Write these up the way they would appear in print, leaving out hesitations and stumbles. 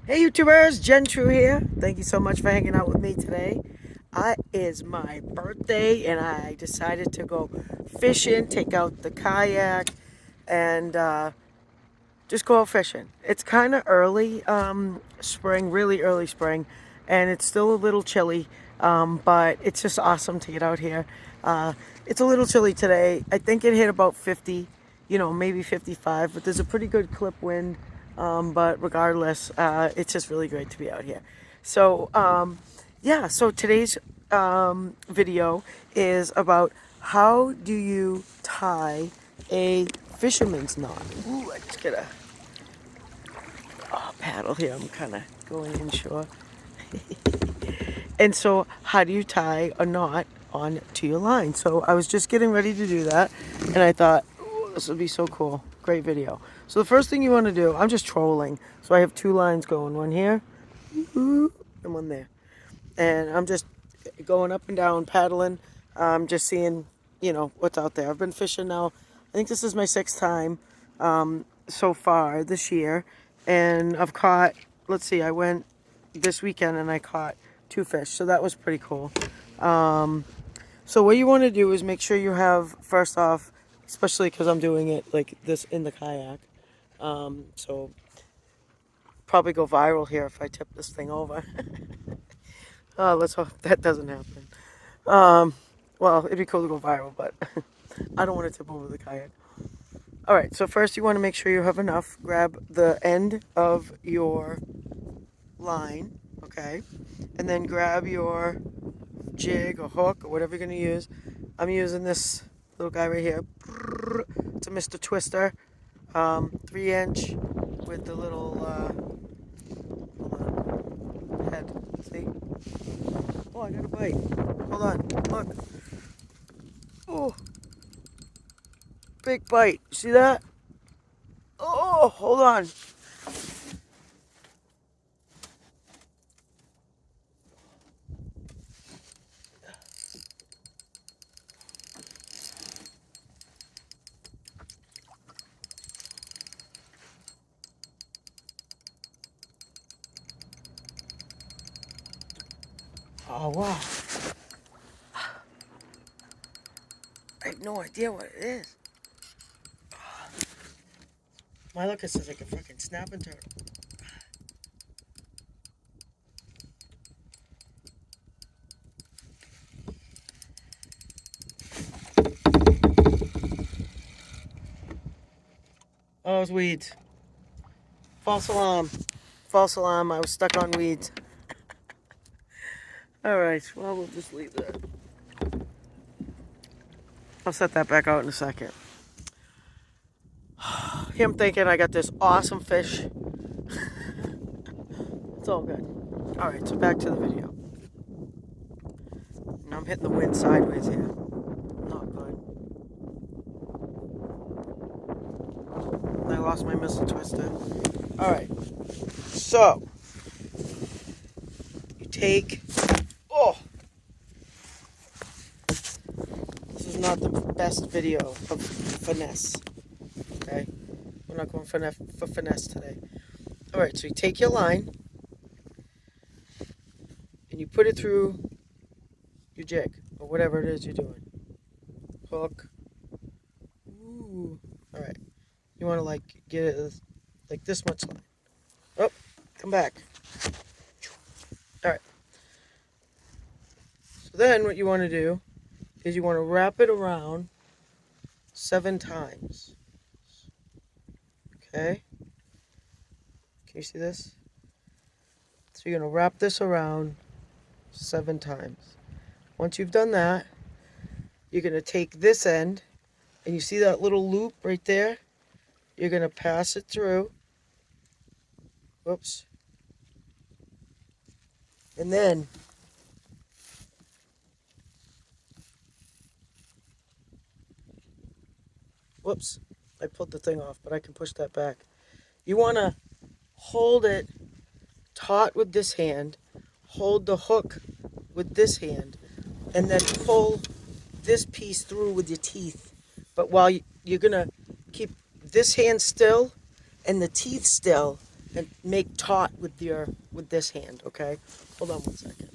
Hey YouTubers, Jen True here. Thank you so much for hanging out with me today. It is my birthday and I decided to go fishing, take out the kayak, and just go out fishing. It's kind of early spring, really early spring, and it's still a little chilly, but it's just awesome to get out here. It's a little chilly today. I think it hit about 50, maybe 55, but there's a pretty good clip wind. But regardless, it's just really great to be out here. So, yeah, so today's video is about how do you tie a fisherman's knot. Ooh, I just gotta paddle here. I'm kind of going inshore. And so, how do you tie a knot on to your line? So, I was just getting ready to do that, and I thought, ooh, this would be so cool. Great video. So, the first thing you want to do, I'm just trolling. So, I have two lines going, one here, and one there. And I'm just going up and down, paddling, just seeing, what's out there. I've been fishing now. I think this is my sixth time so far this year, and I've caught. Let's see, I went this weekend and I caught two fish, so that was pretty cool. So what you want to do is make sure you have, first off, especially because I'm doing it like this in the kayak, so probably go viral here if I tip this thing over. Let's hope that doesn't happen. Well, it'd be cool to go viral, but I don't want to tip over the kayak. All right, so first you want to make sure you have enough. Grab the end of your line, okay? And then grab your jig or hook or whatever you're going to use. I'm using this little guy right here. It's a Mr. Twister, 3-inch with the little hold on, head. See? Oh, I got a bite. Hold on, look. Oh, big bite. See that? Oh, hold on. Oh, wow. I have no idea what it is. My look, it says like a fucking snapping turtle. Oh, it was weeds. False alarm. False alarm. I was stuck on weeds. Alright, well, we'll just leave that. I'll set that back out in a second. Here I'm thinking I got this awesome fish. It's all good. Alright, so back to the video. Now I'm hitting the wind sideways here. Not good. I lost my Mr. Twister. Alright, so you take. Oh! This is not the best video of finesse. Okay? We're not going for finesse today. Alright, so you take your line and you put it through your jig or whatever it is you're doing. Hook. Ooh. Alright. You want to like get it like this much line. Oh, come back. Alright. So then what you want to do is you want to wrap it around 7 times. Okay? Can you see this? So you're going to wrap this around 7 times. Once you've done that, you're going to take this end, and you see that little loop right there? You're going to pass it through. Whoops. And then whoops, I pulled the thing off, but I can push that back. You want to hold it taut with this hand, hold the hook with this hand, and then pull this piece through with your teeth. But while you're going to keep this hand still and the teeth still, and make taut with this hand, okay? Hold on 1 second.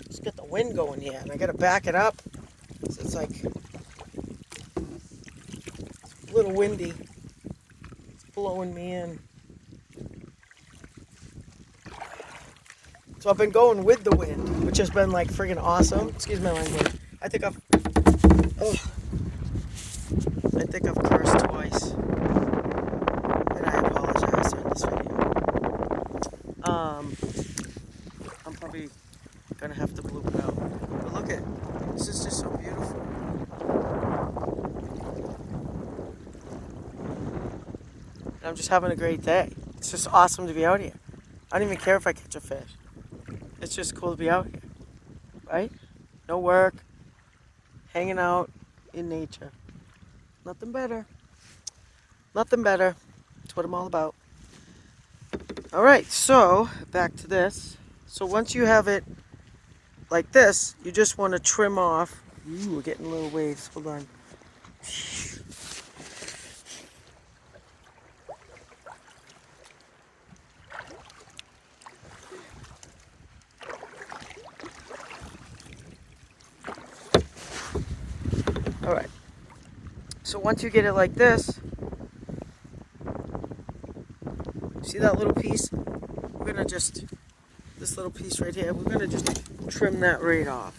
Let's get the wind going here, and I gotta back it up. So it's like a little windy. It's blowing me in. So I've been going with the wind, which has been like friggin' awesome. Excuse my language. I think I've cursed twice, and I apologize on this video. I'm probably gonna have to bloop it out. But look at this is just so beautiful. And I'm just having a great day. It's just awesome to be out here. I don't even care if I catch a fish. It's just cool to be out here, right? No work, hanging out in nature. Nothing better. Nothing better. That's what I'm all about. All right, so back to this. So once you have it like this, you just want to trim off. Ooh, we're getting little waves. Hold on. All right. So once you get it like this, see that little piece? We're gonna just, this little piece right here, we're gonna just trim that right off.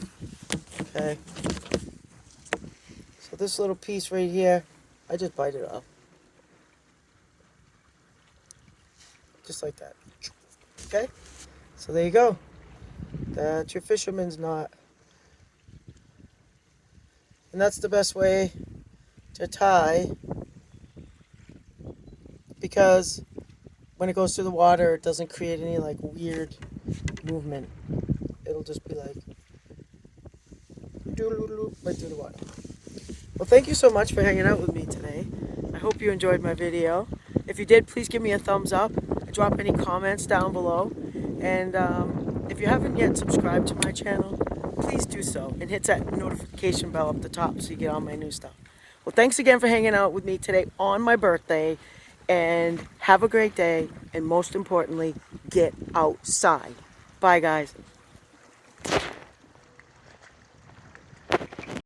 Okay. So this little piece right here, I just bite it off. Just like that. Okay? So there you go. That's your fisherman's knot. And that's the best way to tie, because when it goes through the water, it doesn't create any like weird movement. It'll just be like right through the water. Well, thank you so much for hanging out with me today. I hope you enjoyed my video. If you did, please give me a thumbs up and drop any comments down below. And if you haven't yet subscribed to my channel, please do so and hit that notification bell up the top so you get all my new stuff. Well, thanks again for hanging out with me today on my birthday, and have a great day, and most importantly, get outside. Bye, guys.